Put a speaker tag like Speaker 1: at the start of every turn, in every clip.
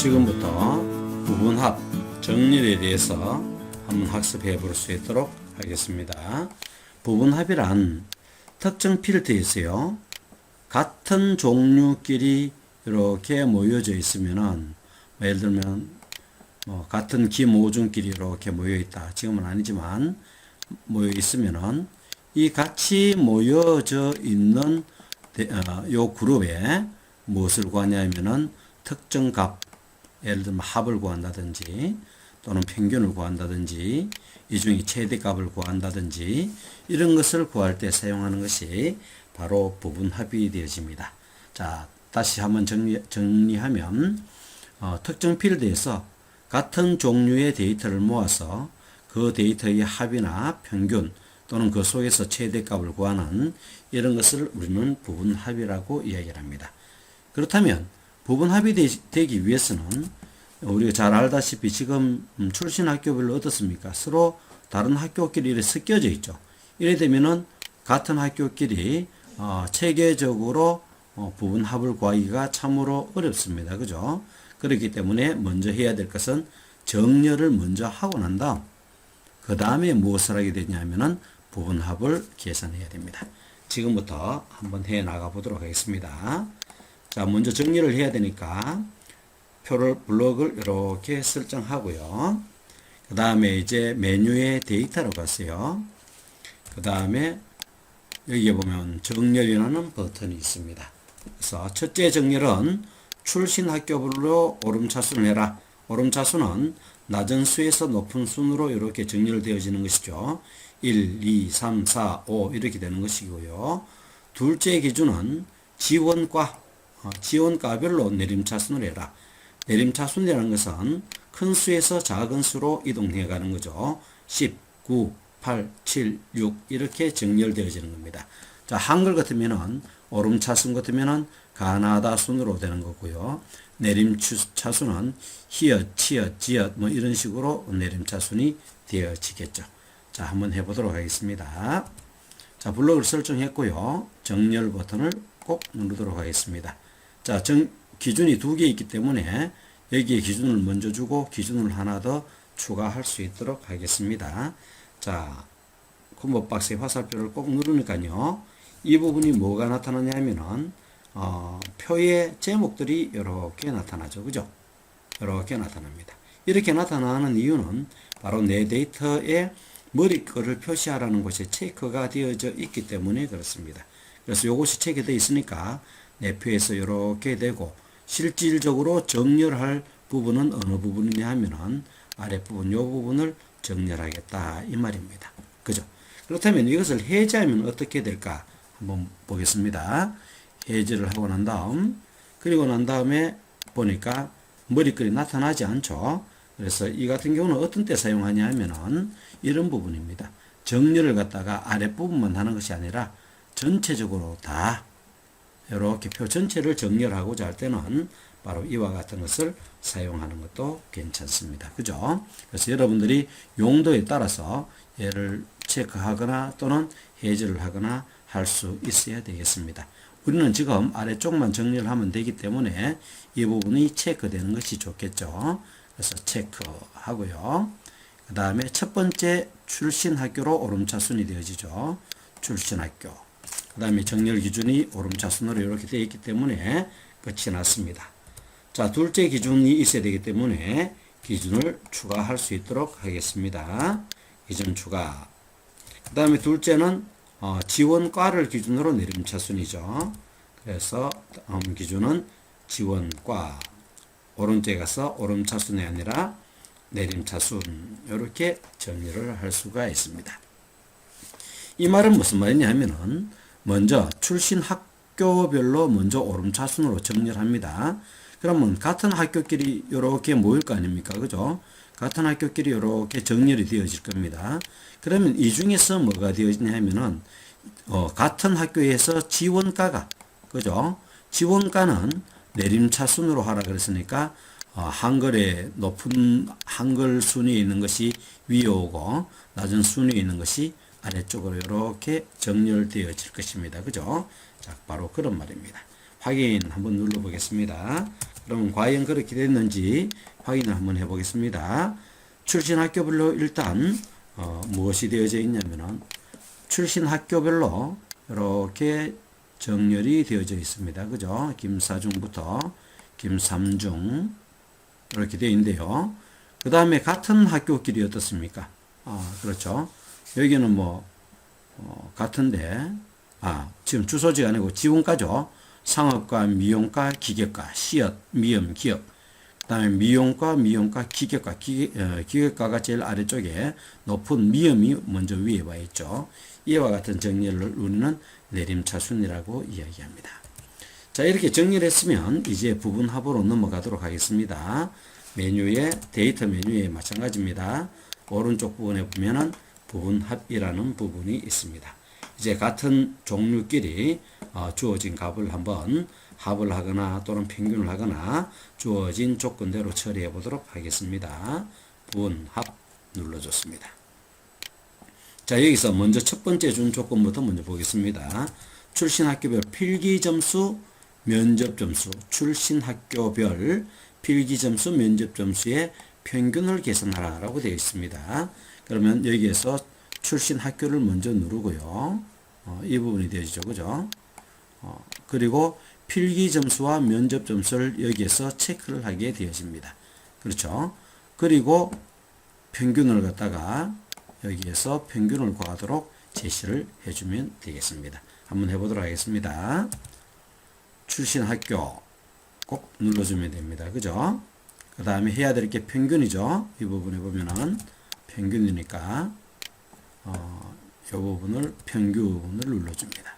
Speaker 1: 지금부터 부분합 정렬에 대해서 한번 학습해 볼 수 있도록 하겠습니다. 부분합이란 특정 필드에서요, 같은 종류끼리 이렇게 모여져 있으면은, 예를 들면 같은 기모종끼리 이렇게 모여 있다. 지금은 아니지만 모여 있으면은 이 같이 모여져 있는 요 그룹에 무엇을 구하냐면은 특정 값, 예를 들면 합을 구한다든지 또는 평균을 구한다든지 이 중에 최대값을 구한다든지 이런 것을 구할 때 사용하는 것이 바로 부분합이 되어집니다. 자, 다시 한번 정리하면 특정 필드에서 같은 종류의 데이터를 모아서 그 데이터의 합이나 평균 또는 그 속에서 최대값을 구하는 이런 것을 우리는 부분합이라고 이야기를 합니다. 그렇다면 부분합이 되기 위해서는 우리가 잘 알다시피 지금 출신 학교별로 어떻습니까? 서로 다른 학교끼리 이렇게 섞여져 있죠. 이래 되면은 같은 학교끼리 체계적으로 부분합을 구하기가 참으로 어렵습니다. 그죠? 그렇기 때문에 먼저 해야 될 것은 정렬을 먼저 하고 난 다음 그 다음에 무엇을 하게 되냐면은 부분합을 계산해야 됩니다. 지금부터 한번 해 나가 보도록 하겠습니다. 자, 먼저 정리를 해야 되니까 블록을 이렇게 설정하고요. 그 다음에 이제 메뉴에 데이터로 갔어요. 그 다음에 여기에 보면 정렬이라는 버튼이 있습니다. 그래서 첫째 정렬은 출신 학교별로 오름차순을 해라. 오름차순은 낮은 수에서 높은 순으로 이렇게 정렬되어지는 것이죠. 1, 2, 3, 4, 5 이렇게 되는 것이고요. 둘째 기준은 지원가별로 내림차순을 해라. 내림차순이라는 것은 큰 수에서 작은 수로 이동해 가는 거죠. 10, 9, 8, 7, 6 이렇게 정렬되어지는 겁니다. 자, 한글 같으면은 오름차순 같으면은 가나다 순으로 되는 거고요. 내림차순은 히읗, 치읓, 지읒 뭐 이런 식으로 내림차순이 되어지겠죠. 자, 한번 해보도록 하겠습니다. 자, 블록을 설정했고요. 정렬 버튼을 꼭 누르도록 하겠습니다. 자, 기준이 두 개 있기 때문에 여기에 기준을 먼저 주고 기준을 하나 더 추가할 수 있도록 하겠습니다. 자, 콤보박스의 화살표를 꼭 누르니까요. 이 부분이 뭐가 나타나냐면은 표의 제목들이 이렇게 나타나죠. 그죠? 이렇게 나타납니다. 이렇게 나타나는 이유는 바로 내 데이터에 머리글을 표시하라는 것이 체크가 되어져 있기 때문에 그렇습니다. 그래서 이것이 체크되어 있으니까 내 표에서 이렇게 되고 실질적으로 정렬할 부분은 어느 부분이냐 하면은 아랫부분 이 부분을 정렬하겠다 이 말입니다. 그죠? 그렇다면 이것을 해제하면 어떻게 될까 한번 보겠습니다. 해제를 하고 난 다음 그리고 난 다음에 보니까 머리글이 나타나지 않죠. 그래서 이 같은 경우는 어떤 때 사용하냐 하면은 이런 부분입니다. 정렬을 갖다가 아랫부분만 하는 것이 아니라 전체적으로 다 이렇게 표 전체를 정렬하고자 할 때는 바로 이와 같은 것을 사용하는 것도 괜찮습니다. 그죠? 그래서 여러분들이 용도에 따라서 얘를 체크하거나 또는 해제를 하거나 할 수 있어야 되겠습니다. 우리는 지금 아래쪽만 정렬을 하면 되기 때문에 이 부분이 체크되는 것이 좋겠죠. 그래서 체크하고요. 그 다음에 첫 번째 출신 학교로 오름차순이 되어지죠. 출신 학교. 그 다음에 정렬 기준이 오름차순으로 이렇게 되어 있기 때문에 끝이 났습니다. 자, 둘째 기준이 있어야 되기 때문에 기준을 추가할 수 있도록 하겠습니다. 기준 추가. 그 다음에 둘째는 지원과를 기준으로 내림차순이죠. 그래서 다음 기준은 지원과. 오른쪽에 가서 오름차순이 아니라 내림차순 이렇게 정리를 할 수가 있습니다. 이 말은 무슨 말이냐 하면은 먼저 출신 학교별로 먼저 오름차순으로 정렬합니다. 그러면 같은 학교끼리 이렇게 모일 거 아닙니까? 그죠? 같은 학교끼리 이렇게 정렬이 되어질 겁니다. 그러면 이 중에서 뭐가 되어지냐 하면은 같은 학교에서 지원가가 그죠? 지원가는 내림차순으로 하라 그랬으니까 한글에 높은 한글 순위에 있는 것이 위에 오고 낮은 순위에 있는 것이 아래쪽으로 이렇게 정렬되어질 것입니다. 그죠? 자, 바로 그런 말입니다. 확인 한번 눌러보겠습니다. 그러면 과연 그렇게 됐는지 확인을 한번 해보겠습니다. 출신 학교별로 일단 무엇이 되어져 있냐면은 출신 학교별로 이렇게 정렬이 되어져 있습니다. 그죠? 김사중부터 김삼중 이렇게 되어 있는데요. 그 다음에 같은 학교끼리 어떻습니까? 그렇죠. 여기는 같은데, 지금 주소지가 아니고 지원과죠. 상업과, 미용과, 기계과, 시엇, 미음, 기업. 그 다음에 미용과, 기계과, 기계과가 제일 아래쪽에 높은 미음이 먼저 위에 와 있죠. 이와 같은 정렬을 우리는 내림차순이라고 이야기합니다. 자, 이렇게 정리를 했으면 이제 부분합으로 넘어가도록 하겠습니다. 데이터 메뉴에 마찬가지입니다. 오른쪽 부분에 보면은 부분합이라는 부분이 있습니다. 이제 같은 종류끼리 주어진 값을 한번 합을 하거나 또는 평균을 하거나 주어진 조건대로 처리해 보도록 하겠습니다. 부분합 눌러줬습니다. 자, 여기서 먼저 첫 번째 준 조건부터 먼저 보겠습니다. 출신 학교별 필기 점수, 면접 점수, 출신 학교별 필기 점수, 면접 점수의 평균을 계산하라 라고 되어 있습니다. 그러면 여기에서 출신 학교를 먼저 누르고요. 이 부분이 되어지죠. 그죠? 그리고 필기 점수와 면접 점수를 여기에서 체크를 하게 되어집니다. 그렇죠? 그리고 평균을 갖다가 여기에서 평균을 구하도록 제시를 해주면 되겠습니다. 한번 해보도록 하겠습니다. 출신 학교 꼭 눌러주면 됩니다. 그죠? 그 다음에 해야 될 게 평균이죠. 이 부분에 보면은 평균이니까 이 부분을 평균을 눌러줍니다.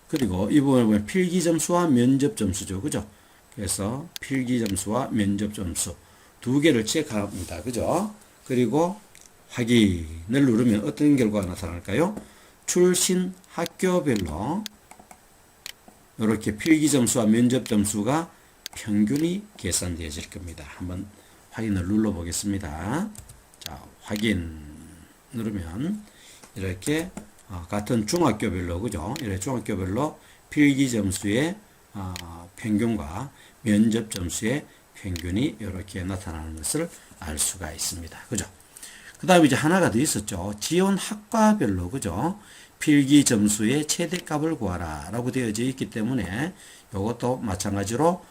Speaker 1: 그리고 이 부분에 보면 필기 점수와 면접 점수죠. 그죠? 그래서 필기 점수와 면접 점수 두 개를 체크합니다. 그죠? 그리고 확인을 누르면 어떤 결과가 나타날까요? 출신 학교별로 이렇게 필기 점수와 면접 점수가 평균이 계산되어질 겁니다. 한번 확인을 눌러 보겠습니다. 자, 확인 누르면 이렇게 같은 중학교별로, 그죠? 이렇게 중학교별로 필기 점수의 평균과 면접 점수의 평균이 이렇게 나타나는 것을 알 수가 있습니다. 그죠? 그 다음에 이제 하나가 더 있었죠. 지원 학과별로, 그죠? 필기 점수의 최대값을 구하라 라고 되어져 있기 때문에 이것도 마찬가지로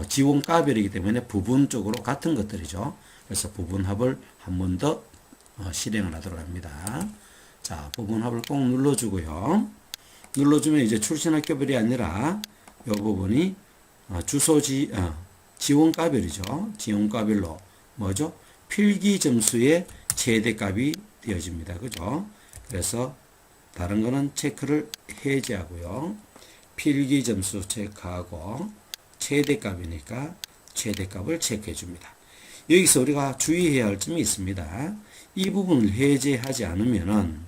Speaker 1: 지원과별이기 때문에 부분적으로 같은 것들이죠. 그래서 부분합을 한 번 더 실행을 하도록 합니다. 자, 부분합을 꼭 눌러주고요. 눌러주면 이제 출신학교별이 아니라 이 부분이 지원과별이죠. 지원과별로 뭐죠? 필기 점수의 최대값이 되어집니다. 그죠? 그래서 다른 거는 체크를 해제하고요. 필기 점수 체크하고 최대값이니까 최대값을 체크해 줍니다. 여기서 우리가 주의해야 할 점이 있습니다. 이 부분을 해제하지 않으면은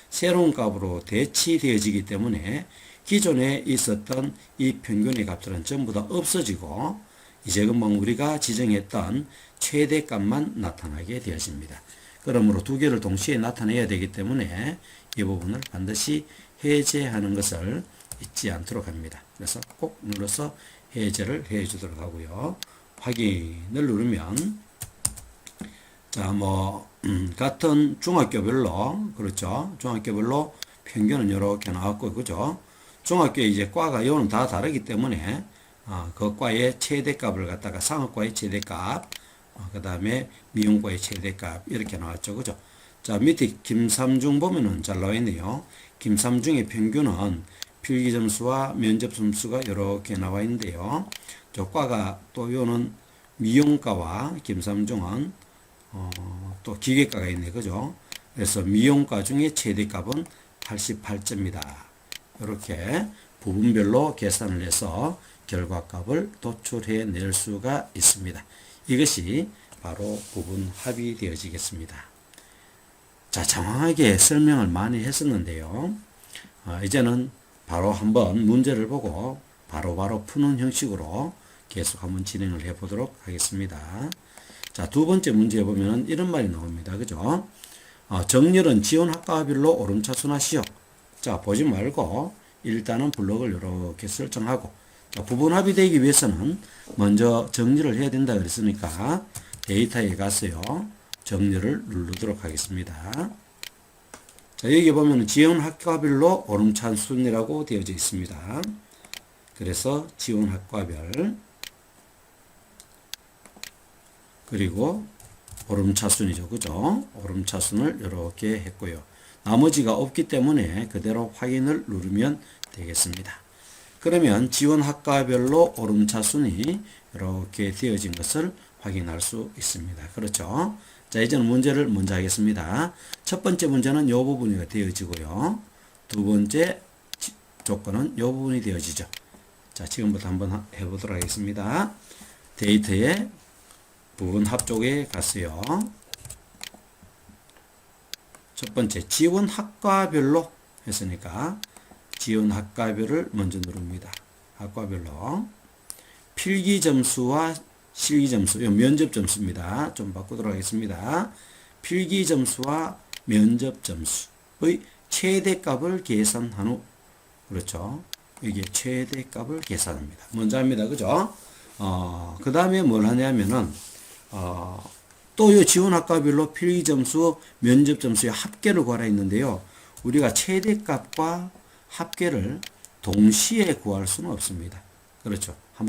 Speaker 1: 새로운 값으로 대치되어지기 때문에 기존에 있었던 이 평균의 값들은 전부 다 없어지고 이제 금방 우리가 지정했던 최대값만 나타나게 되어집니다. 그러므로 두 개를 동시에 나타내야 되기 때문에 이 부분을 반드시 해제하는 것을 잊지 않도록 합니다. 그래서 꼭 눌러서 해제를 해 주도록 하고요. 확인을 누르면 자, 같은 중학교별로, 그렇죠? 중학교별로 평균은 이렇게 나왔고, 그죠? 중학교 이제 과가 요는 다 다르기 때문에 그 과의 최대값을 갖다가 상업과의 최대값, 그 다음에 미용과의 최대값 이렇게 나왔죠. 그죠? 자, 밑에 김삼중 보면은 잘 나와 있네요. 김삼중의 평균은 필기 점수와 면접 점수가 이렇게 나와 있는데요. 저 과가 또 요는 미용과와 김삼중은 또 기계과가 있네. 그죠? 그래서 미용과 중에 최대값은 88점이다. 이렇게 부분별로 계산을 해서 결과값을 도출해 낼 수가 있습니다. 이것이 바로 부분합이 되어지겠습니다. 자, 장황하게 설명을 많이 했었는데요. 이제는 바로 한번 문제를 보고 바로 푸는 형식으로 계속 한번 진행을 해 보도록 하겠습니다. 자, 두 번째 문제에 보면 이런 말이 나옵니다. 그죠? 정렬은 지원 학과별로 오름차순하시오. 자, 보지 말고 일단은 블록을 이렇게 설정하고, 자, 부분합이 되기 위해서는 먼저 정리를 해야 된다 그랬으니까 데이터에 가서요, 정리를 누르도록 하겠습니다. 자, 여기 보면 지원 학과별로 오름차순이라고 되어져 있습니다. 그래서 지원 학과별, 그리고 오름차순이죠. 그죠? 오름차순을 이렇게 했고요. 나머지가 없기 때문에 그대로 확인을 누르면 되겠습니다. 그러면 지원 학과별로 오름차순이 이렇게 되어진 것을 확인할 수 있습니다. 그렇죠? 자, 이제는 문제를 먼저 하겠습니다. 첫 번째 문제는 이 부분이 되어지고요. 두 번째 조건은 이 부분이 되어지죠. 자, 지금부터 한번 해보도록 하겠습니다. 데이터에 부분합 쪽에 갔어요. 첫 번째 지원 학과별로 했으니까 지원 학과별을 먼저 누릅니다. 학과별로 필기 점수와 실기 점수, 면접 점수입니다. 좀 바꾸도록 하겠습니다. 필기 점수와 면접 점수의 최대값을 계산한 후, 그렇죠? 이게 최대값을 계산합니다. 먼저 합니다. 그죠? 그 다음에 뭘 하냐면은, 또 이 지원학과별로 필기 점수, 면접 점수의 합계를 구하라 했는데요. 우리가 최대값과 합계를 동시에 구할 수는 없습니다. 그렇죠? 한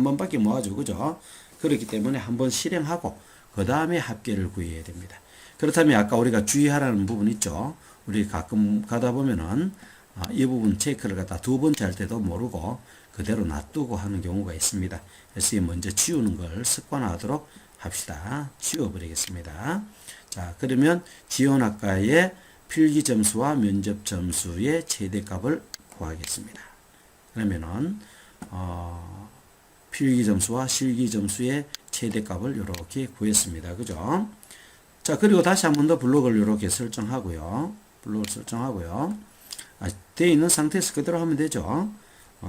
Speaker 1: 번밖에 못 하죠. 그죠? 그렇기 때문에 한번 실행하고, 그 다음에 합계를 구해야 됩니다. 그렇다면 아까 우리가 주의하라는 부분 있죠? 우리 가끔 가다 보면은, 이 부분 체크를 갖다 두 번째 할 때도 모르고 그대로 놔두고 하는 경우가 있습니다. 그래서 먼저 지우는 걸 습관화하도록 합시다. 지워버리겠습니다. 자, 그러면 지원학과의 필기 점수와 면접 점수의 최대값을 구하겠습니다. 그러면은 필기 점수와 실기 점수의 최대값을 이렇게 구했습니다. 그죠? 자, 그리고 다시 한 번 더 블록을 이렇게 설정하고요. 블록을 설정하고요. 되어 있는 상태에서 그대로 하면 되죠.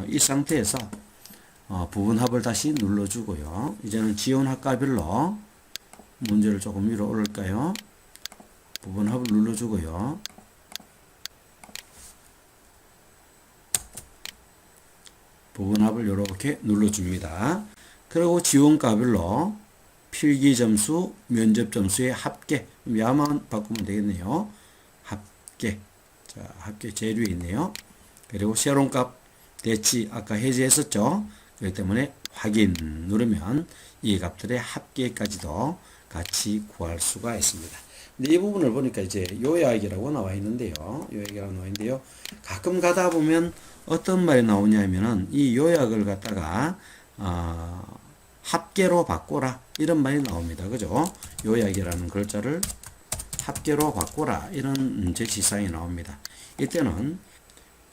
Speaker 1: 이 상태에서 부분합을 다시 눌러주고요. 이제는 지원학과별로 문제를 조금 위로 올릴까요? 부분합을 눌러주고요. 부분합을 이렇게 눌러줍니다. 그리고 지원과별로 필기점수, 면접점수의 합계, 야만 바꾸면 되겠네요. 합계. 자, 합계 제일 위에 있네요. 그리고 새로운 값 대치 아까 해제했었죠. 그렇기 때문에 확인 누르면 이 값들의 합계까지도 같이 구할 수가 있습니다. 근데 이 부분을 보니까 이제 요약이라고 나와 있는데요. 요약이라고 나와 있는데요. 가끔 가다 보면 어떤 말이 나오냐면은 이 요약을 갖다가 합계로 바꿔라 이런 말이 나옵니다. 그죠? 요약이라는 글자를 합계로 바꿔라 이런 제시사항이 나옵니다. 이때는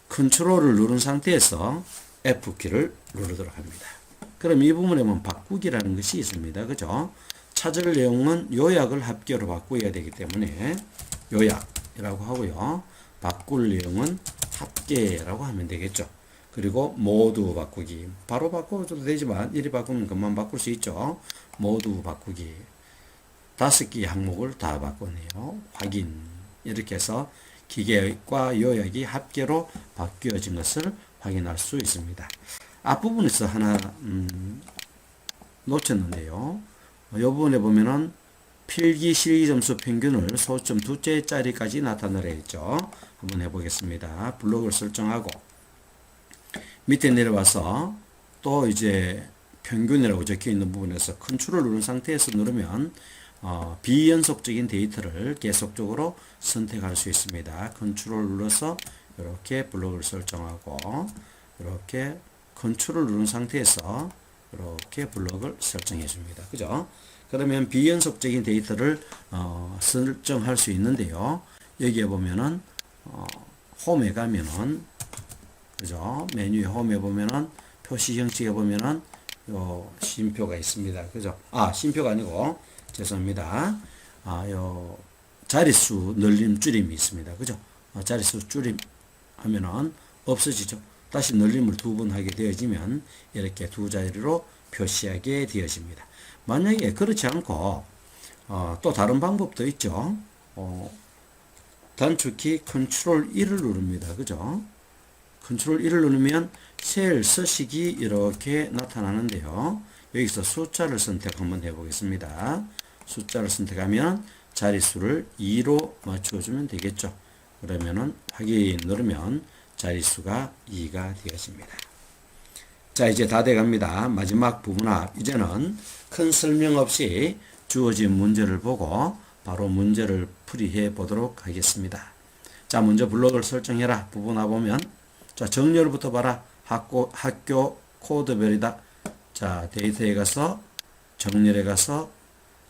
Speaker 1: 컨트롤을 누른 상태에서 F키를 누르도록 합니다. 그럼 이 부분에 보면 바꾸기라는 것이 있습니다. 그죠? 찾을 내용은 요약을 합계로 바꾸어야 되기 때문에 요약이라고 하고요. 바꿀 내용은 합계라고 하면 되겠죠. 그리고 모두 바꾸기. 바로 바꿔도 되지만 이리 바꾸면 금방 바꿀 수 있죠. 모두 바꾸기. 5개의 항목을 다 바꾸네요. 확인. 이렇게 해서 기계과 요약이 합계로 바뀌어진 것을 확인할 수 있습니다. 앞부분에서 하나 놓쳤는데요. 이 부분에 보면은 필기 실기 점수 평균을 소점 두째 짜리까지 나타내라 했죠. 한번 해보겠습니다. 블록을 설정하고 밑에 내려와서 또 이제 평균이라고 적혀 있는 부분에서 컨트롤 누른 상태에서 누르면 비연속적인 데이터를 계속적으로 선택할 수 있습니다. 컨트롤 눌러서 이렇게 블록을 설정하고 이렇게 컨트롤 누른 상태에서 이렇게 블록을 설정해 줍니다. 그죠? 그러면 비연속적인 데이터를 설정할 수 있는데요. 여기에 보면은 홈에 가면은 그죠? 메뉴에 홈에 보면은 표시 형식에 보면은 요 쉼표가 있습니다. 그죠? 쉼표가 아니고 죄송합니다. 요 자릿수 늘림 줄임이 있습니다. 그죠? 자릿수 줄임 하면은 없어지죠. 다시 늘림을 2번 하게 되어지면 이렇게 두 자리로 표시하게 되어집니다. 만약에 그렇지 않고 또 다른 방법도 있죠. 단축키 컨트롤 1을 누릅니다. 그죠? 컨트롤 1을 누르면 셀 서식이 이렇게 나타나는데요. 여기서 숫자를 선택 한번 해보겠습니다. 숫자를 선택하면 자릿수를 2로 맞춰주면 되겠죠. 그러면은 확인 누르면 자릿수가 2가 되어집니다. 자, 이제 다 돼갑니다. 마지막 부분합. 이제는 큰 설명 없이 주어진 문제를 보고 바로 문제를 풀이해 보도록 하겠습니다. 자, 먼저 블록을 설정해라. 부분합 보면 자, 정렬부터 봐라. 학교 코드별이다. 자, 데이터에 가서 정렬에 가서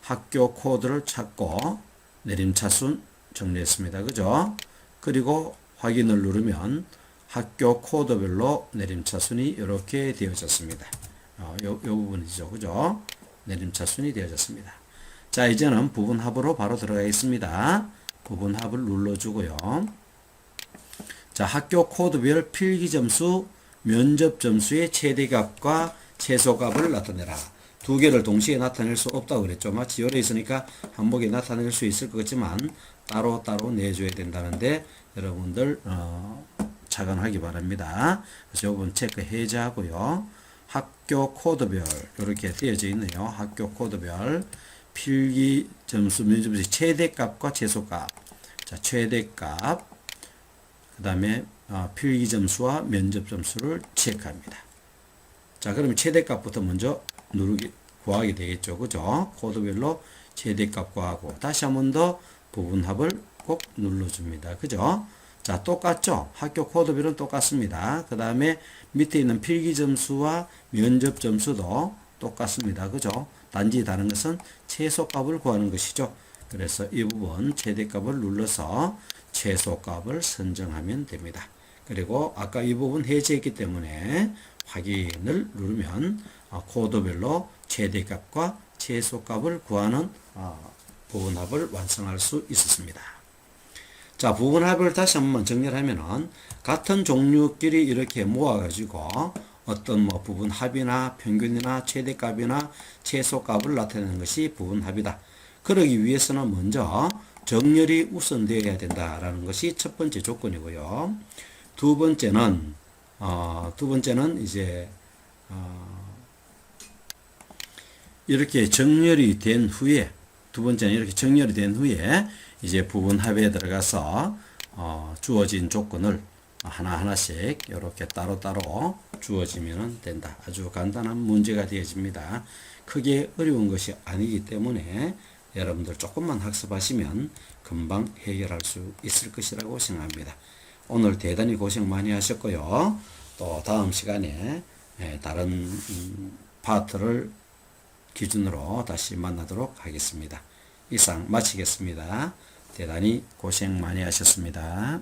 Speaker 1: 학교 코드를 찾고 내림차순 정리했습니다. 그죠? 그리고 확인을 누르면 학교 코드별로 내림차순이 이렇게 되어졌습니다. 요 부분이죠. 그죠? 내림차순이 되어졌습니다. 자, 이제는 부분합으로 바로 들어가겠습니다. 부분합을 눌러주고요. 자, 학교 코드별 필기점수, 면접점수의 최대값과 최소값을 나타내라. 두 개를 동시에 나타낼 수 없다고 그랬죠. 마치 열에 있으니까 한복에 나타낼 수 있을 것 같지만 따로따로 내줘야 된다는데 여러분들 착안하기 바랍니다. 그래서 요번 체크 해제하고요. 학교 코드별 이렇게 되어져 있네요. 학교 코드별 필기 점수 면접점수 최대값과 최소값. 자, 최대값 그 다음에 필기 점수와 면접 점수를 체크합니다. 자, 그러면 최대값부터 먼저 구하게 되겠죠. 그죠? 코드별로 최대값 구하고 다시 한 번 더 부분합을 꼭 눌러줍니다. 그죠? 자, 똑같죠? 학교 코드별은 똑같습니다. 그 다음에 밑에 있는 필기 점수와 면접 점수도 똑같습니다. 그죠? 단지 다른 것은 최소값을 구하는 것이죠. 그래서 이 부분 최대값을 눌러서 최소값을 선정하면 됩니다. 그리고 아까 이 부분 해제했기 때문에 확인을 누르면 코드별로 최대값과 최소값을 구하는 부분합을 완성할 수 있었습니다. 자, 부분합을 다시 한번 정리하면은 같은 종류끼리 이렇게 모아가지고 어떤 부분합이나 평균이나 최대값이나 최소값을 나타내는 것이 부분합이다. 그러기 위해서는 먼저 정렬이 우선되어야 된다라는 것이 첫 번째 조건이고요. 두 번째는 이제 이렇게 정렬이 된 후에 이제 부분합에 들어가서 주어진 조건을 하나하나씩 이렇게 따로따로 주어지면 된다. 아주 간단한 문제가 되어집니다. 크게 어려운 것이 아니기 때문에 여러분들 조금만 학습하시면 금방 해결할 수 있을 것이라고 생각합니다. 오늘 대단히 고생 많이 하셨고요. 또 다음 시간에 다른 파트를 기준으로 다시 만나도록 하겠습니다. 이상 마치겠습니다. 대단히 고생 많이 하셨습니다.